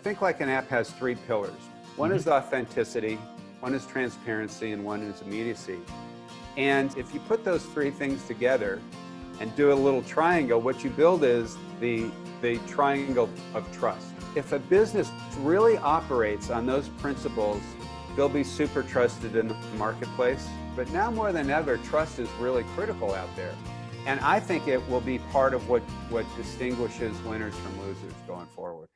Think Like an App has three pillars. One is authenticity, one is transparency, and one is immediacy. And if you put those three things together and do a little triangle, what you build is the triangle of trust. If a business really operates on those principles, they'll be super trusted in the marketplace. But now more than ever, trust is really critical out there. And I think it will be part of what distinguishes winners from losers going forward.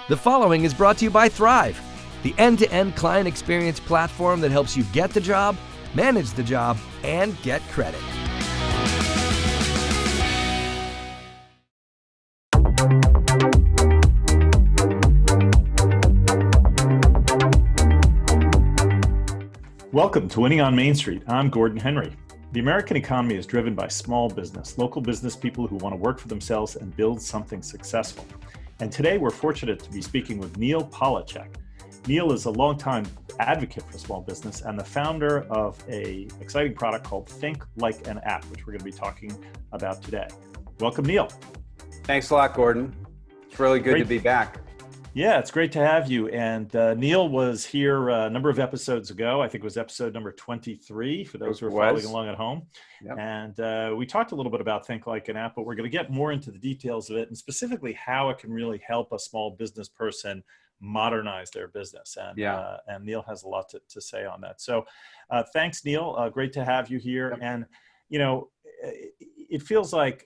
The following is brought to you by Thryv, the end-to-end client experience platform that helps you get the job, manage the job, and get credit. Welcome to Winning on Main Street. I'm Gordon Henry. The American economy is driven by small business, local business people who want to work for themselves and build something successful. And today we're fortunate to be speaking with Neal Polachek. Neal is a longtime advocate for small business and the founder of an exciting product called ThinkLikeAnApp, which we're going to be talking about today. Welcome, Neal. Thanks a lot, Gordon. It's really good to be back. Yeah, it's great to have you. And Neal was here a number of episodes ago. I think it was episode number 23 for those who are following along at home. Yep. And we talked a little bit about Think Like an App, but we're going to get more into the details of it and specifically how it can really help a small business person modernize their business. And Neal has a lot to say on that. So thanks, Neal. Great to have you here. Yep. And, you know, it feels like,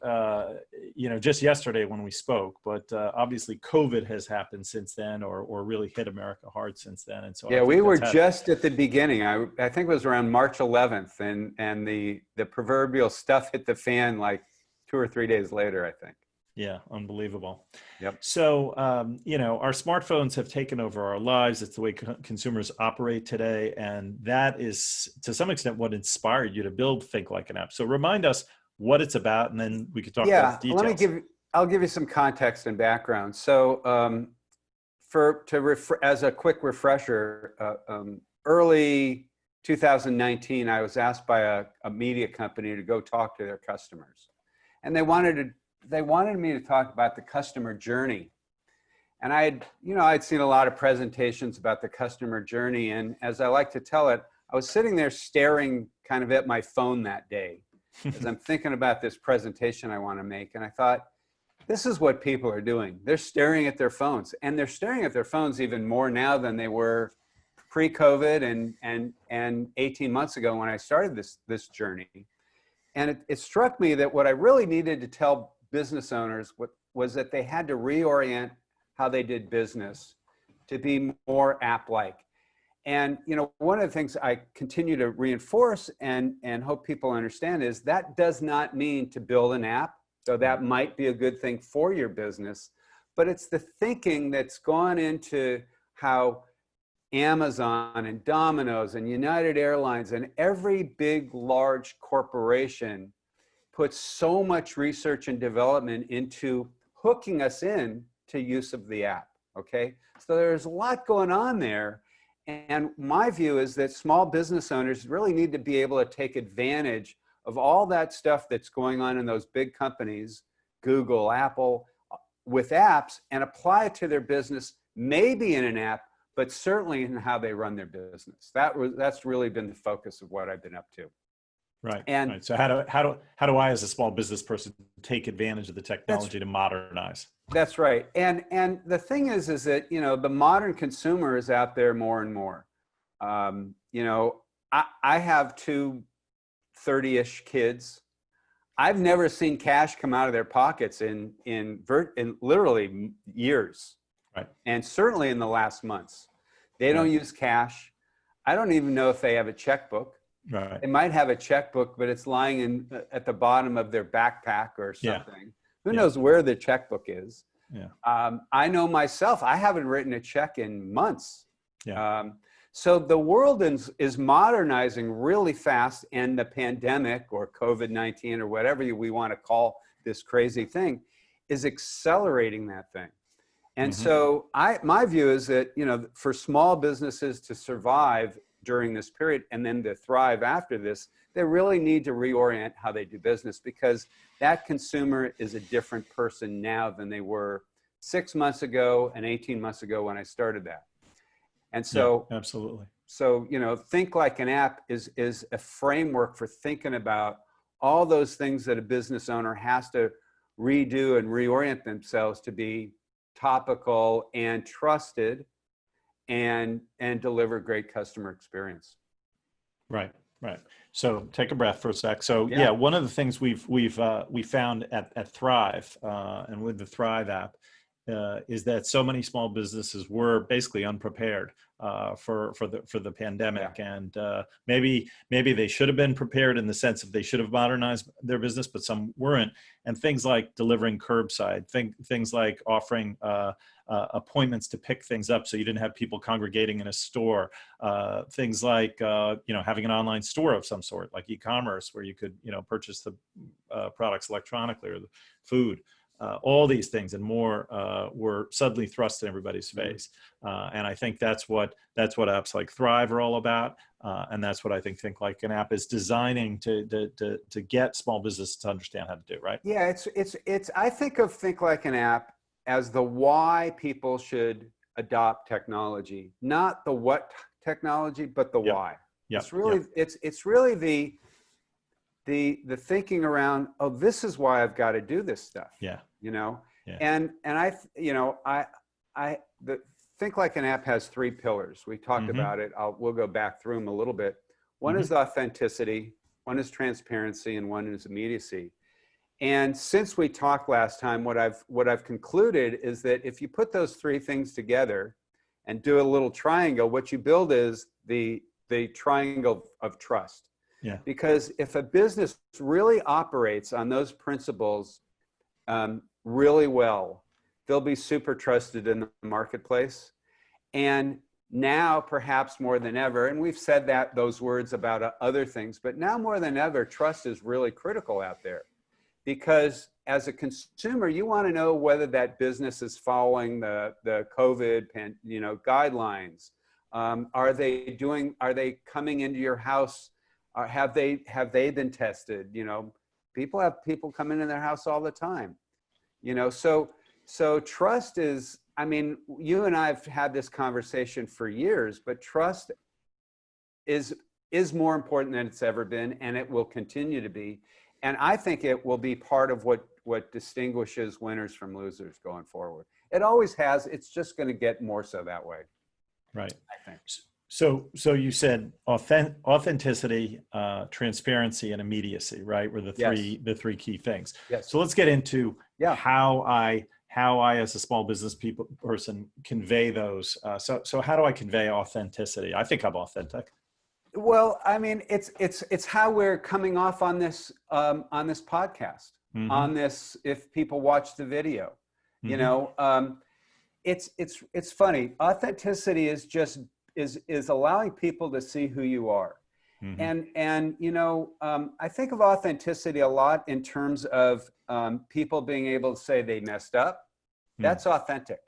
just yesterday when we spoke, but obviously COVID has happened since then or really hit America hard since then. And so yeah, we were just at the beginning. I think it was around March 11th and the proverbial stuff hit the fan like 2 or 3 days later, I think. Yeah, unbelievable. Yep. So, our smartphones have taken over our lives. It's the way consumers operate today. And that is, to some extent, what inspired you to build Think Like an App. So remind us what it's about, and then we could talk about the details. I'll give you some context and background. So as a quick refresher, early 2019, I was asked by a media company to go talk to their customers. And they wanted me to talk about the customer journey. And I'd seen a lot of presentations about the customer journey. And as I like to tell it, I was sitting there staring kind of at my phone that day as I'm thinking about this presentation I want to make. And I thought, this is what people are doing. They're staring at their phones, and they're staring at their phones even more now than they were pre-COVID and 18 months ago when I started this journey. And it struck me that what I really needed to tell business owners was that they had to reorient how they did business to be more app-like. And one of the things I continue to reinforce and hope people understand is that does not mean to build an app, though that might be a good thing for your business, but it's the thinking that's gone into how Amazon and Domino's and United Airlines and every big, large corporation puts so much research and development into hooking us in to use of the app, okay? So there's a lot going on there. And my view is that small business owners really need to be able to take advantage of all that stuff that's going on in those big companies, Google, Apple, with apps and apply it to their business, maybe in an app, but certainly in how they run their business. That's really been the focus of what I've been up to. Right. Right. So how do I, as a small business person, take advantage of the technology to modernize? That's right. And the thing is that, the modern consumer is out there more and more. I have 2 30-ish kids. I've never seen cash come out of their pockets in literally years. Right. And certainly in the last months. They don't use cash. I don't even know if they have a checkbook. Right. They might have a checkbook, but it's lying at the bottom of their backpack or something. Yeah. Who knows where the checkbook is? Yeah. I know myself, I haven't written a check in months. Yeah. So the world is modernizing really fast, and the pandemic or COVID-19 or whatever we want to call this crazy thing is accelerating that thing. And so my view is that, for small businesses to survive during this period and then to thrive after this, they really need to reorient how they do business, because that consumer is a different person now than they were 6 months ago and 18 months ago when I started that. And so, yeah, absolutely. So, Think Like an App is a framework for thinking about all those things that a business owner has to redo and reorient themselves to be topical and trusted and deliver great customer experience. Right. So take a breath for a sec. So yeah, one of the things we found at Thryv and with the Thryv app is that so many small businesses were basically unprepared for the pandemic, and maybe they should have been prepared in the sense of they should have modernized their business, but some weren't. And things like delivering curbside, things like offering appointments to pick things up so you didn't have people congregating in a store, things like having an online store of some sort, like e-commerce, where you could purchase the products electronically or the food. All these things and more were suddenly thrust in everybody's face, and I think that's what apps like Thryv are all about, and that's what I think Like an App is designing to get small businesses to understand how to do. Right? Yeah, it's. I think Like an App as the why people should adopt technology, not the what technology, but the why. It's really it's really the thinking around, oh, this is why I've got to do this stuff. And the Think Like an App has 3 pillars. We talked about it. We'll go back through them a little bit. One is authenticity, one is transparency, and one is immediacy. And since we talked last time, what I've concluded is that if you put those 3 things together and do a little triangle, what you build is the triangle of trust. Yeah. Because if a business really operates on those principles really well, they'll be super trusted in the marketplace. And now, perhaps more than ever, and we've said those words about other things, but now more than ever, trust is really critical out there. Because as a consumer, you want to know whether that business is following the COVID guidelines. Are they coming into your house? Have they been tested? People have people come into their house all the time. So trust is, I mean, you and I have had this conversation for years, but trust is more important than it's ever been, and it will continue to be. And I think it will be part of what distinguishes winners from losers going forward. It always has. It's just going to get more so that way. Right. I think. So you said authenticity, transparency, and immediacy, right? Were the three key things. Yes. So let's get into how I as a small business person convey those. So how do I convey authenticity? I think I'm authentic. Well, I mean, it's how we're coming off on this podcast, on this. If people watch the video, it's funny. Authenticity is just is allowing people to see who you are, and I think of authenticity a lot in terms of people being able to say they messed up. That's authentic.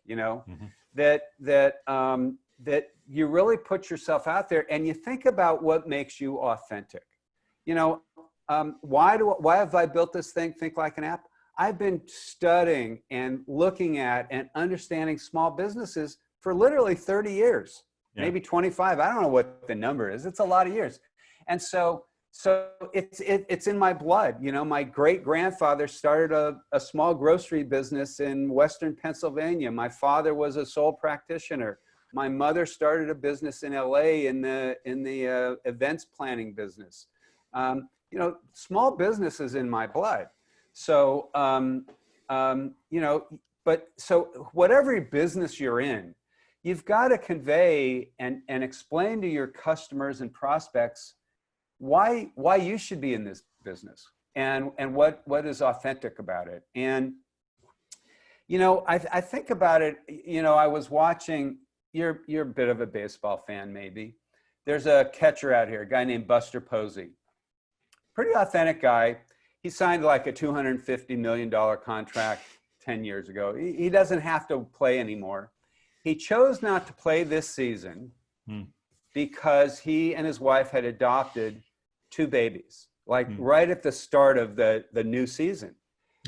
That you really put yourself out there and you think about what makes you authentic. Why have I built this thing, Think Like an App? I've been studying and looking at and understanding small businesses for literally 30 years, maybe 25. I don't know what the number is. It's a lot of years. And so it's in my blood. My great grandfather started a small grocery business in Western Pennsylvania. My father was a sole practitioner. My mother started a business in LA in the events planning business. Small business is in my blood. So, but so whatever business you're in, you've got to convey and explain to your customers and prospects why you should be in this business and what is authentic about it. And, I think about it, I was watching. You're a bit of a baseball fan, maybe. There's a catcher out here, a guy named Buster Posey. Pretty authentic guy. He signed like a $250 million contract 10 years ago. He doesn't have to play anymore. He chose not to play this season because he and his wife had adopted 2 babies, like right at the start of the new season.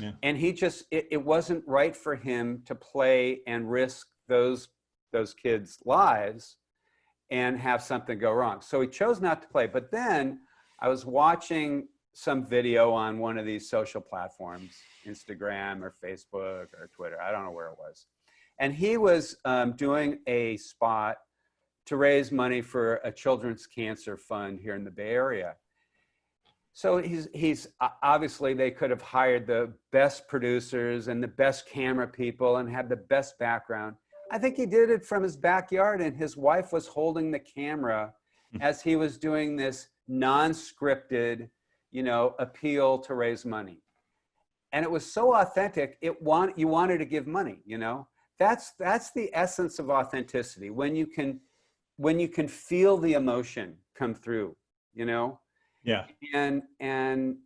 Yeah. And he just, it wasn't right for him to play and risk those kids' lives and have something go wrong. So he chose not to play. But then I was watching some video on one of these social platforms, Instagram or Facebook or Twitter, I don't know where it was. And he was doing a spot to raise money for a children's cancer fund here in the Bay Area. So he's obviously, they could have hired the best producers and the best camera people and had the best background. I think he did it from his backyard, and his wife was holding the camera as he was doing this non-scripted, appeal to raise money. And it was so authentic, you wanted to give money, That's the essence of authenticity, when you can feel the emotion come through, Yeah. And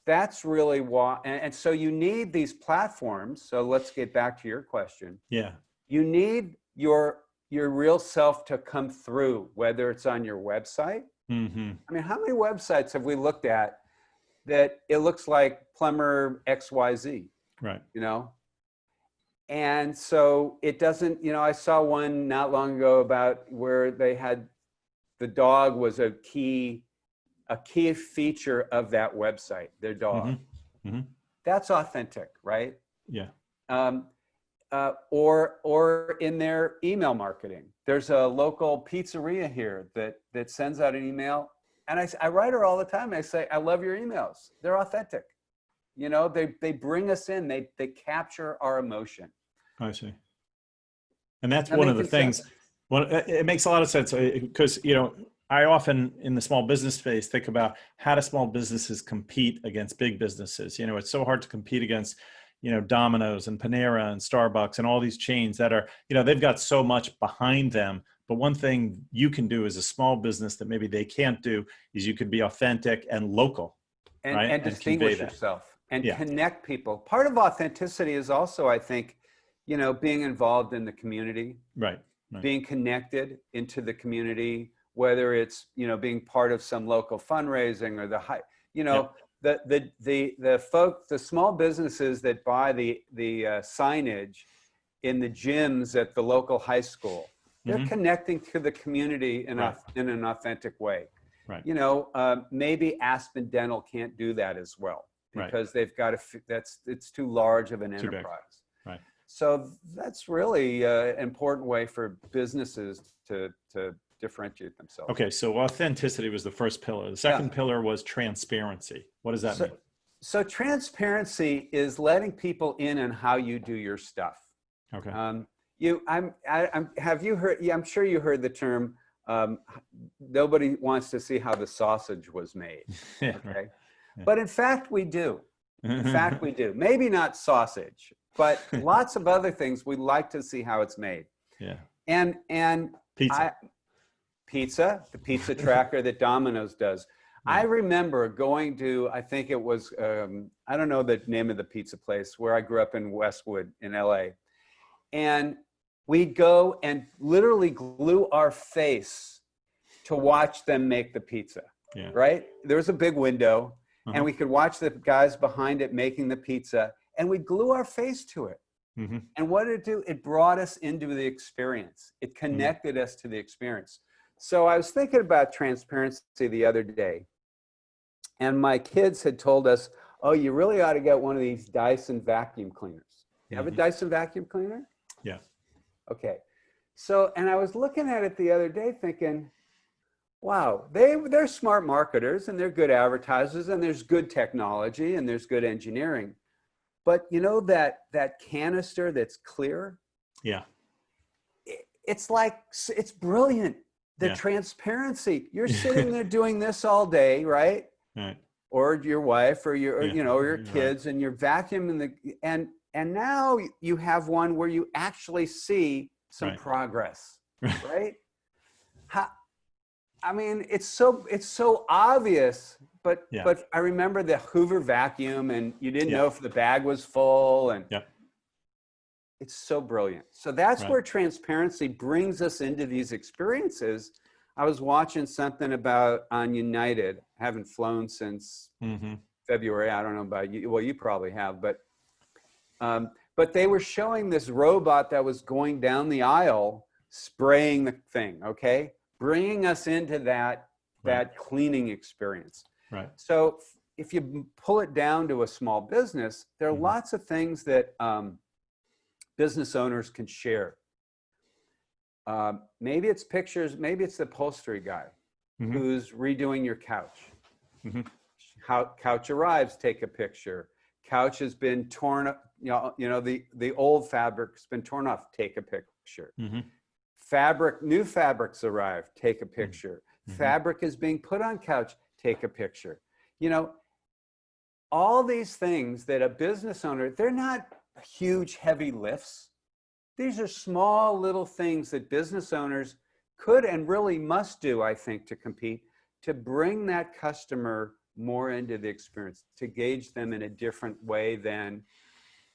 that's really why, and so you need these platforms. So let's get back to your question. Yeah. You need your real self to come through, whether it's on your website. Mm-hmm. I mean, how many websites have we looked at that it looks like plumber XYZ, Right. And so it doesn't, I saw one not long ago about where they had, the dog was a key feature of that website, their dog. Mm-hmm. Mm-hmm. That's authentic, right? Yeah. Or in their email marketing. There's a local pizzeria here that sends out an email, and I write her all the time. I say, I love your emails. They're authentic. They bring us in. They capture our emotion. I see. And that's one of the things. Well, it makes a lot of sense because, I often in the small business space think about how do small businesses compete against big businesses. It's so hard to compete against, Domino's and Panera and Starbucks and all these chains that are, they've got so much behind them. But one thing you can do as a small business that maybe they can't do is you can be authentic and local, right? And distinguish yourself and connect people. Part of authenticity is also, I think, being involved in the community, right. Being connected into the community, whether it's, being part of some local fundraising or the small businesses that buy the signage in the gyms at the local high school, they're connecting to the community in an authentic way. Right. Maybe Aspen Dental can't do that as well because they've got it's too large of an enterprise. Right. So that's really an important way for businesses to differentiate themselves. Okay, so authenticity was the first pillar. The second pillar was transparency. What does that mean? So transparency is letting people in on how you do your stuff. Okay. Have you heard? Yeah, I'm sure you heard the term. Nobody wants to see how the sausage was made. Okay, Yeah. But in fact, we do. In fact, we do. Maybe not sausage, but lots of other things. We like to see how it's made. Yeah. And pizza. The pizza tracker that Domino's does. Yeah. I remember going to, I think it was, I don't know the name of the pizza place, where I grew up in Westwood in LA. And we'd go and literally glue our face to watch them make the pizza, right? There was a big window and we could watch the guys behind it making the pizza, and we'd glue our face to it. Mm-hmm. And what did it do? It brought us into the experience. It connected us to the experience. So I was thinking about transparency the other day, and my kids had told us, oh, you really ought to get one of these Dyson vacuum cleaners. You have a Dyson vacuum cleaner? Yeah. Okay. So, and I was looking at it the other day thinking, wow, they're smart marketers and they're good advertisers and there's good technology and there's good engineering. But that canister that's clear? Yeah. It's brilliant. The transparency. You're sitting there doing this all day, right? Right. Or your wife or your kids, and you're vacuuming and now you have one where you actually see some progress, right? I mean, it's so obvious, but I remember the Hoover vacuum, and you didn't know if the bag was full, and It's so brilliant. So that's Right. where transparency brings us into these experiences. I was watching something about on United. I haven't flown since February. I don't know about you. Well, you probably have, but they were showing this robot that was going down the aisle, spraying the thing, okay? Bringing us into that cleaning experience. Right. So if you pull it down to a small business, there are lots of things that business owners can share. Maybe it's pictures, maybe it's the upholstery guy who's redoing your couch. How couch arrives, take a picture. Couch has been torn up, the old fabric's been torn off, take a picture. New fabrics arrive, take a picture. Fabric is being put on couch, take a picture. All these things that a business owner, they're not huge, heavy lifts. These are small little things that business owners could and really must do, I think, to compete, to bring that customer more into the experience, to gauge them in a different way than,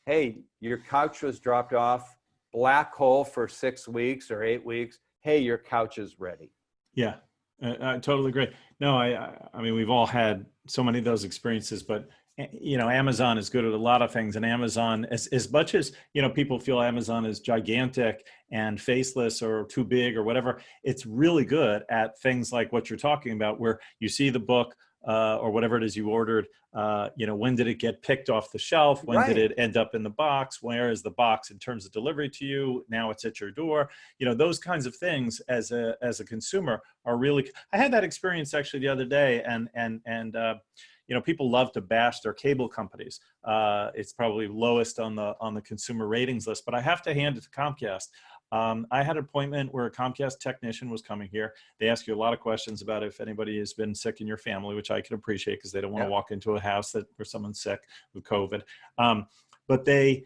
hey, your couch was dropped off, black hole for 6 weeks or 8 weeks. Hey, your couch is ready. Yeah, I totally agree. No, I mean, we've all had so many of those experiences, but Amazon is good at a lot of things, and Amazon, as much as, people feel Amazon is gigantic and faceless or too big or whatever, it's really good at things like what you're talking about, where you see the book or whatever it is you ordered, when did it get picked off the shelf? When did it end up in the box? Where is the box in terms of delivery to you? Now it's at your door. Those kinds of things as a consumer are really, I had that experience actually the other day, and people love to bash their cable companies. It's probably lowest on the consumer ratings list, but I have to hand it to Comcast. I had an appointment where a Comcast technician was coming here. They ask you a lot of questions about if anybody has been sick in your family, which I can appreciate because they don't want to walk into a house where someone's sick with COVID. But they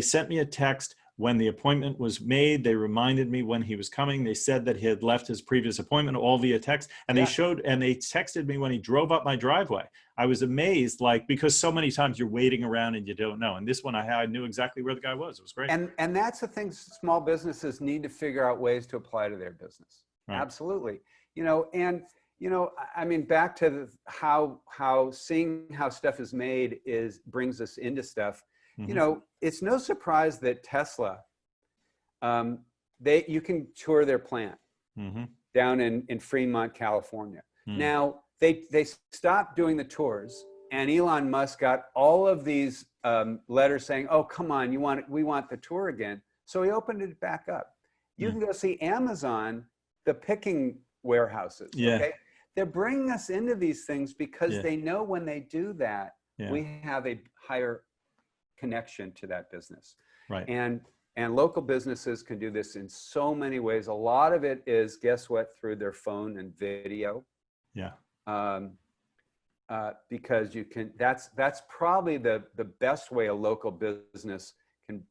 sent me a text when the appointment was made. They reminded me when he was coming. They said that he had left his previous appointment, all via text. And they texted me when he drove up my driveway. I was amazed, because so many times you're waiting around and you don't know. And this one, I knew exactly where the guy was. It was great. And that's the thing small businesses need to figure out ways to apply to their business. Right. Absolutely. I mean, back to how seeing how stuff is made brings us into stuff. It's no surprise that Tesla, you can tour their plant down in Fremont, California. Now, they stopped doing the tours, and Elon Musk got all of these letters saying, oh, come on, we want the tour again. So he opened it back up. You can go see Amazon, the picking warehouses. Okay? They're bringing us into these things because they know when they do that, we have a higher connection to that business. Right. And local businesses can do this in so many ways. A lot of it is, guess what, through their phone and video. Yeah. Because you can, that's probably the best way a local business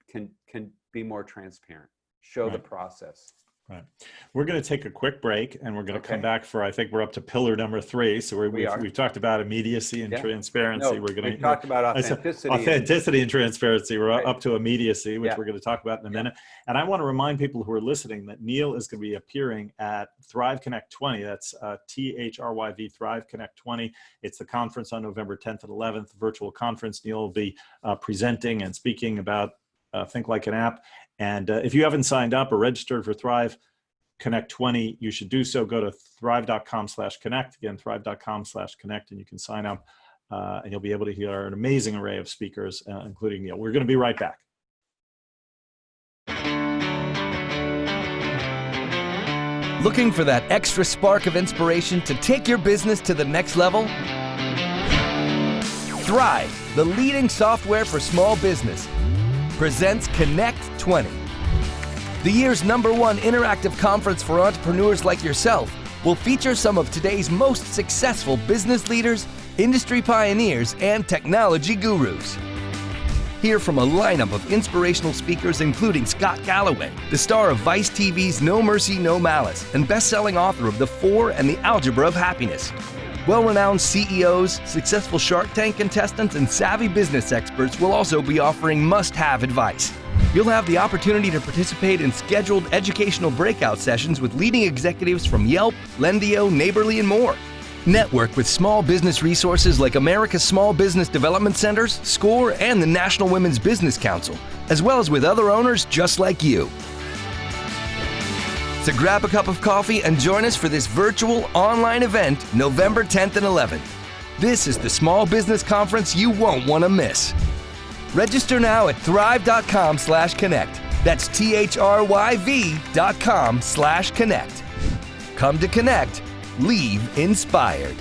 can be more transparent, show the process. Right. We're going to take a quick break, and we're going to come back for, I think we're up to pillar number 3. So we've talked about immediacy and transparency. We've talked about authenticity. Authenticity and transparency. We're up to immediacy, which we're going to talk about in a minute. And I want to remind people who are listening that Neal is going to be appearing at Thrive Connect 20. That's THRYV, Thrive Connect 20. It's the conference on November 10th and 11th, virtual conference. Neal will be presenting and speaking about Think Like an App. And if you haven't signed up or registered for Thrive Connect 20, you should do so. Go to thrive.com/connect. Again, thrive.com/connect, and you can sign up, and you'll be able to hear an amazing array of speakers, including Neal. We're going to be right back. Looking for that extra spark of inspiration to take your business to the next level? Thrive, the leading software for small business, presents Connect 20. The year's #1 interactive conference for entrepreneurs like yourself will feature some of today's most successful business leaders, industry pioneers, and technology gurus. Hear from a lineup of inspirational speakers including Scott Galloway, the star of Vice TV's No Mercy, No Malice, and best-selling author of The 4 and the Algebra of Happiness. Well-renowned CEOs, successful Shark Tank contestants, and savvy business experts will also be offering must-have advice. You'll have the opportunity to participate in scheduled educational breakout sessions with leading executives from Yelp, Lendio, Neighborly, and more. Network with small business resources like America's Small Business Development Centers, SCORE, and the National Women's Business Council, as well as with other owners just like you. So grab a cup of coffee and join us for this virtual online event November 10th and 11th. This is the small business conference you won't want to miss. Register now at thrive.com/connect. That's THRYV.com/connect. Come to connect, leave inspired.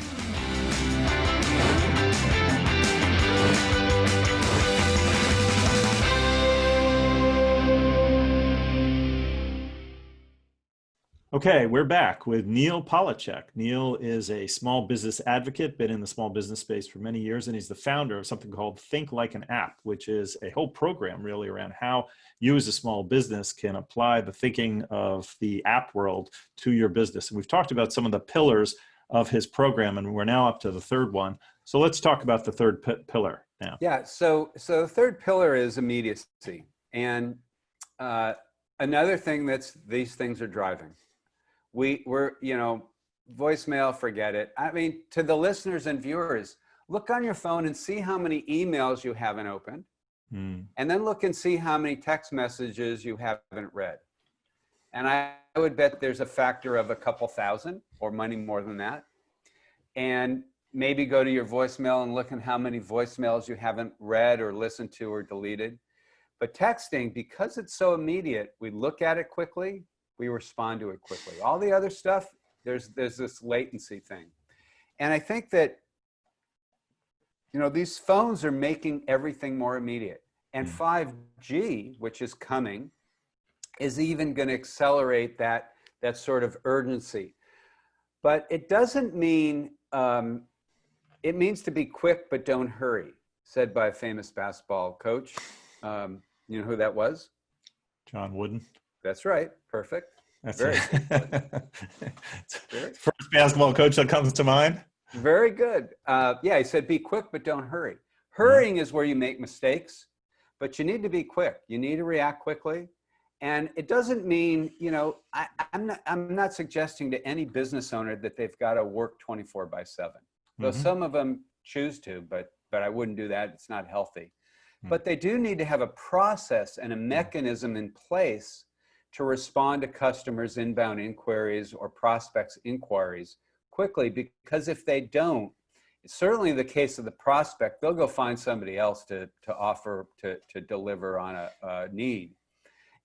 Okay, we're back with Neal Polachek. Neal is a small business advocate, been in the small business space for many years, and he's the founder of something called ThinkLikeAnApp, which is a whole program really around how you as a small business can apply the thinking of the app world to your business. And we've talked about some of the pillars of his program, and we're now up to the third one. So let's talk about the third pillar now. Yeah, so the third pillar is immediacy. And another thing these things are driving. We're, voicemail, forget it. I mean, to the listeners and viewers, look on your phone and see how many emails you haven't opened. And then look and see how many text messages you haven't read. And I would bet there's a factor of a couple thousand or many more than that. And maybe go to your voicemail and look at how many voicemails you haven't read or listened to or deleted. But texting, because it's so immediate, we look at it quickly, we respond to it quickly. All the other stuff, there's this latency thing. And I think that, these phones are making everything more immediate. And 5G, which is coming, is even going to accelerate that sort of urgency. But it doesn't mean, it means to be quick, but don't hurry, said by a famous basketball coach. You know who that was? John Wooden. That's right. Perfect. That's very good. First basketball coach that comes to mind. Very good. Yeah, he said, be quick, but don't hurry. Hurrying is where you make mistakes, but you need to be quick. You need to react quickly. And it doesn't mean, I'm not suggesting to any business owner that they've got to work 24/7. Though some of them choose to, but I wouldn't do that. It's not healthy. But they do need to have a process and a mechanism in place to respond to customers' inbound inquiries or prospects' inquiries quickly, because if they don't, it's certainly the case of the prospect, they'll go find somebody else to offer to deliver on a need.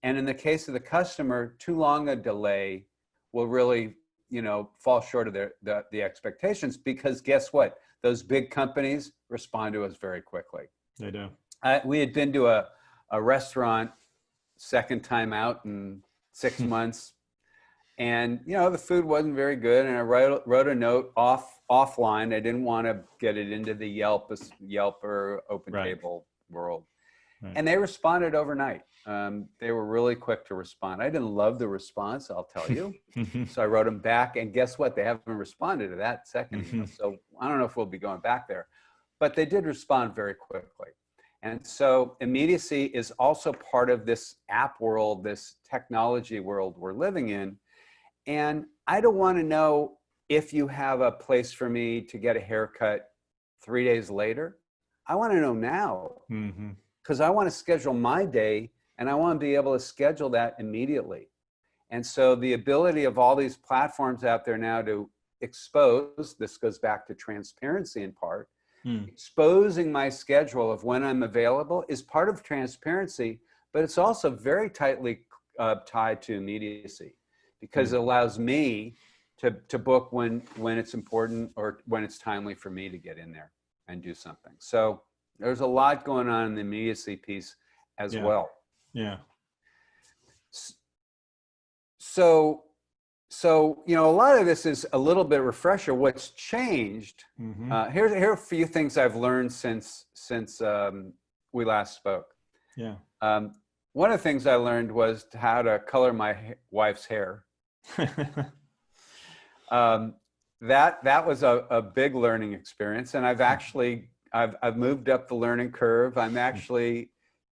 And in the case of the customer, too long a delay will really, fall short of the expectations, because guess what? Those big companies respond to us very quickly. They do. We had been to a restaurant second time out in 6 months, and the food wasn't very good. And I wrote a note offline. I didn't want to get it into the Yelp or Open Table world, and they responded overnight. They were really quick to respond. I didn't love the response, I'll tell you. So I wrote them back, and guess what? They haven't responded to that second email. So I don't know if we'll be going back there, but they did respond very quickly. And so immediacy is also part of this app world, this technology world we're living in. And I don't want to know if you have a place for me to get a haircut 3 days later. I want to know now, because I want to schedule my day, and I want to be able to schedule that immediately. And so the ability of all these platforms out there now to expose, this goes back to transparency in part, exposing my schedule of when I'm available is part of transparency, but it's also very tightly tied to immediacy, because it allows me to book when it's important or when it's timely for me to get in there and do something. So there's a lot going on in the immediacy piece as well. Yeah. So, a lot of this is a little bit refresher. What's changed? Here are a few things I've learned since we last spoke. Yeah. One of the things I learned was how to color my wife's hair. That was a big learning experience, and I've moved up the learning curve. I'm actually,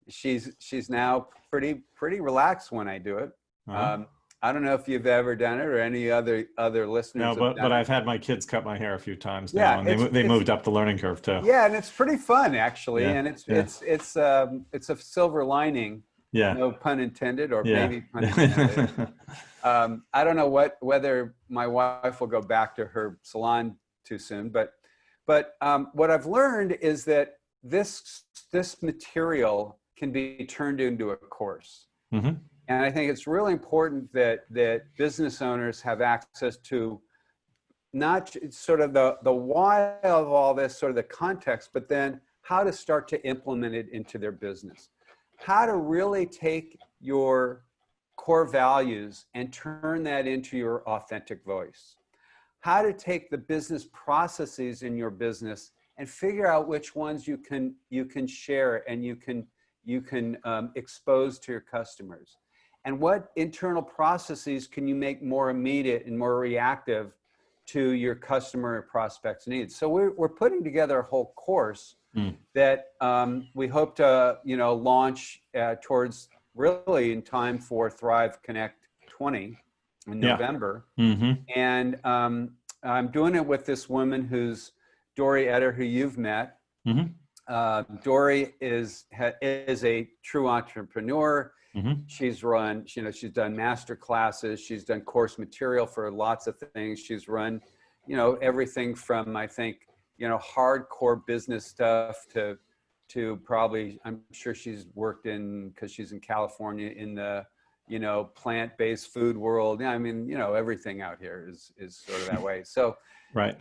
she's now pretty relaxed when I do it. I don't know if you've ever done it or any other listeners. No, have but done I've had my kids cut my hair a few times Yeah, now, and they moved up the learning curve too. Yeah, and it's pretty fun actually, Yeah, and it's yeah. it's a silver lining. Yeah. No pun intended, or Yeah. maybe pun intended. I don't know whether my wife will go back to her salon too soon, but what I've learned is that this material can be turned into a course. Mm-hmm. And I think it's really important that business owners have access to not sort of the why of all this, sort of the context, but then how to start to implement it into their business. How to really take your core values and turn that into your authentic voice. How to take the business processes in your business and figure out which ones you can share and you can expose to your customers. And what internal processes can you make more immediate and more reactive to your customer and prospects' needs? So we're putting together a whole course that we hope to launch towards really in time for Thrive Connect 20 in November. Mm-hmm. And I'm doing it with this woman who's Dory Eder, who you've met. Mm-hmm. Dory is a true entrepreneur. Mm-hmm. She's done master classes. She's done course material for lots of things. She's run, everything from, I think, hardcore business stuff to probably, I'm sure she's worked because she's in California, in the, plant-based food world. Yeah, I mean, everything out here is sort of that way. So, right.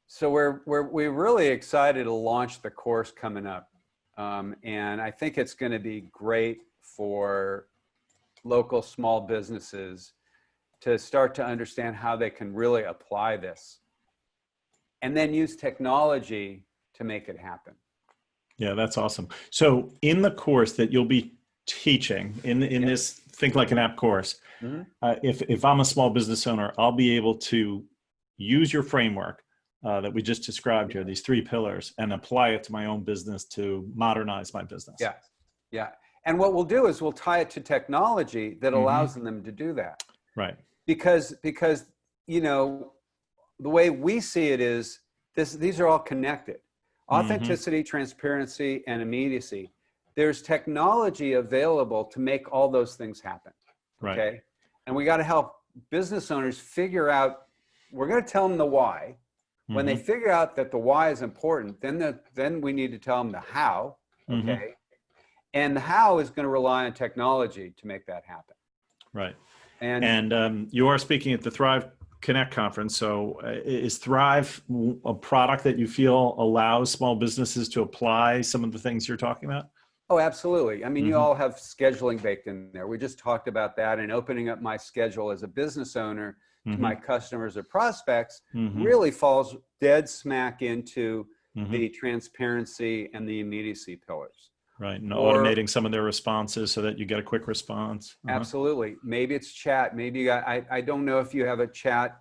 So we're really excited to launch the course coming up. And I think it's going to be great for local small businesses to start to understand how they can really apply this and then use technology to make it happen. Yeah, that's awesome. So in the course that you'll be teaching in this Think Like an App course, if I'm a small business owner, I'll be able to use your framework that we just described here, these 3 pillars, and apply it to my own business to modernize my business. Yeah. Yeah. And what we'll do is we'll tie it to technology that allows them to do that. Right. Because the way we see it is these are all connected. Authenticity, transparency, and immediacy. There's technology available to make all those things happen. Right. Okay. And we got to help business owners figure out, we're going to tell them the why. When they figure out that the why is important, then we need to tell them the how. Okay. And the how is going to rely on technology to make that happen. Right. And you are speaking at the Thrive Connect conference. So is Thrive a product that you feel allows small businesses to apply some of the things you're talking about? Oh, absolutely. I mean, you all have scheduling baked in there. We just talked about that, and opening up my schedule as a business owner to my customers or prospects really falls dead smack into the transparency and the immediacy pillars. Right. And automating some of their responses so that you get a quick response. Absolutely. Maybe it's chat. Maybe I don't know if you have a chat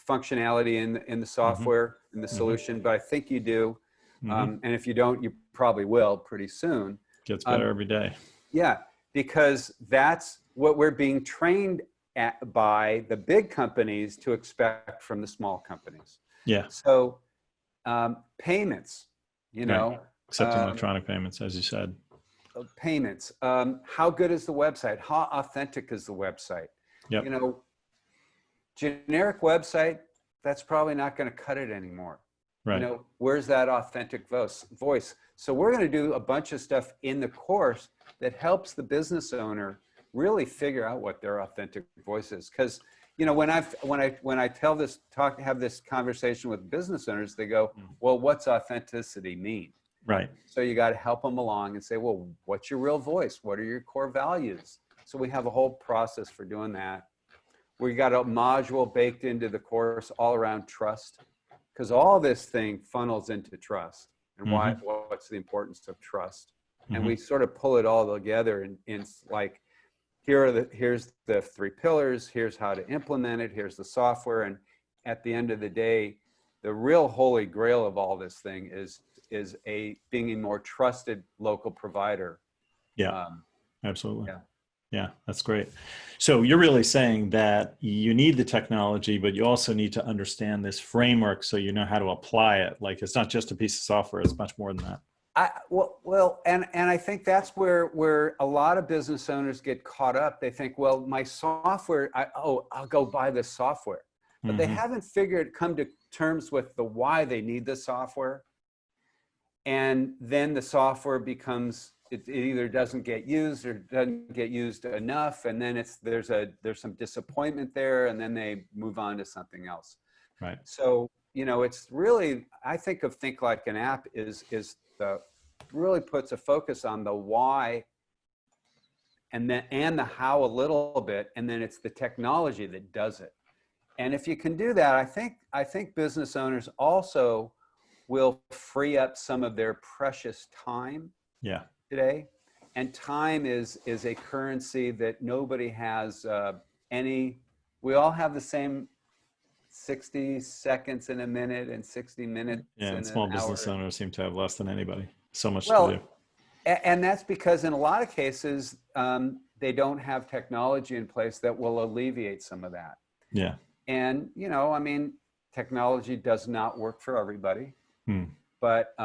functionality in the software, in the solution, but I think you do. And if you don't, you probably will pretty soon. Gets better every day. Yeah, because that's what we're being trained by the big companies to expect from the small companies. Yeah. So payments, accepting electronic payments, as you said. Payments. How good is the website? How authentic is the website? Yep. Generic website, that's probably not going to cut it anymore. Right. Where's that authentic voice? So we're going to do a bunch of stuff in the course that helps the business owner really figure out what their authentic voice is. Because when I have this conversation with business owners, they go, well, what's authenticity mean? Right. So you got to help them along and say, well, what's your real voice? What are your core values? So we have a whole process for doing that. We got a module baked into the course all around trust, because all this thing funnels into trust and what's the importance of trust. And we sort of pull it all together and it's like, here's the 3 pillars, here's how to implement it, here's the software. And at the end of the day, the real holy grail of all this thing is being a more trusted local provider. Yeah, absolutely. Yeah. Yeah, that's great. So you're really saying that you need the technology, but you also need to understand this framework so you know how to apply it. Like, it's not just a piece of software, it's much more than that. And I think that's where a lot of business owners get caught up. They think, well, my software, I'll go buy this software. But they haven't come to terms with the why they need the software. And then the software becomes, it either doesn't get used or doesn't get used enough, and then there's some disappointment there, and then they move on to something else. Right. So, it's really, I think of Think Like an App really puts a focus on the why and the how a little bit, and then it's the technology that does it. And if you can do that, I think business owners also will free up some of their precious time. Yeah. Today, and time is a currency that nobody has we all have the same 60 seconds in a minute and 60 minutes in and small an business hour. owners seem to have less than anybody. So much to do. And that's because in a lot of cases, they don't have technology in place that will alleviate some of that. Yeah. And, technology does not work for everybody. But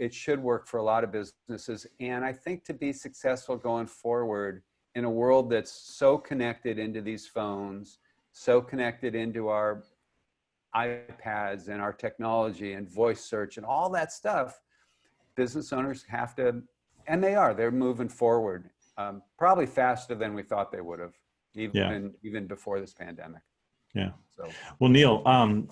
it should work for a lot of businesses. And I think to be successful going forward in a world that's so connected into these phones, so connected into our iPads and our technology and voice search and all that stuff, business owners have to, and they're moving forward, probably faster than we thought they would have, even before this pandemic. Yeah. So, well, Neal,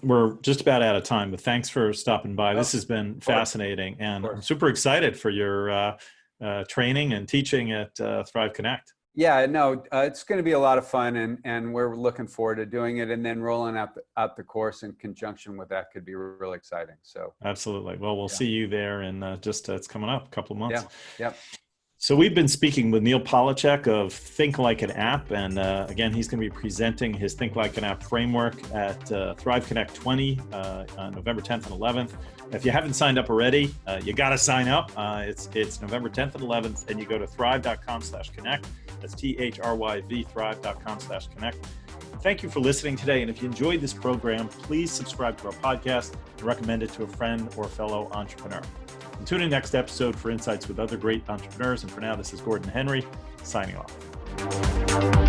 we're just about out of time, but thanks for stopping by. This has been fascinating, and I'm super excited for your training and teaching at Thrive Connect. Yeah, no, it's going to be a lot of fun, and we're looking forward to doing it, and then rolling out the course in conjunction with that could be really exciting. So absolutely. Well, we'll see you there in it's coming up a couple of months. Yeah. Yep. So we've been speaking with Neal Polachek of Think Like an App, and again, he's going to be presenting his Think Like an App framework at Thrive Connect 20 on November 10th and 11th. If you haven't signed up already, you got to sign up. It's November 10th and 11th, and you go to thrive.com/connect. That's THRYV, thrive.com/connect. Thank you for listening today, and if you enjoyed this program, please subscribe to our podcast and recommend it to a friend or fellow entrepreneur. And tune in next episode for insights with other great entrepreneurs. And for now, this is Gordon Henry signing off.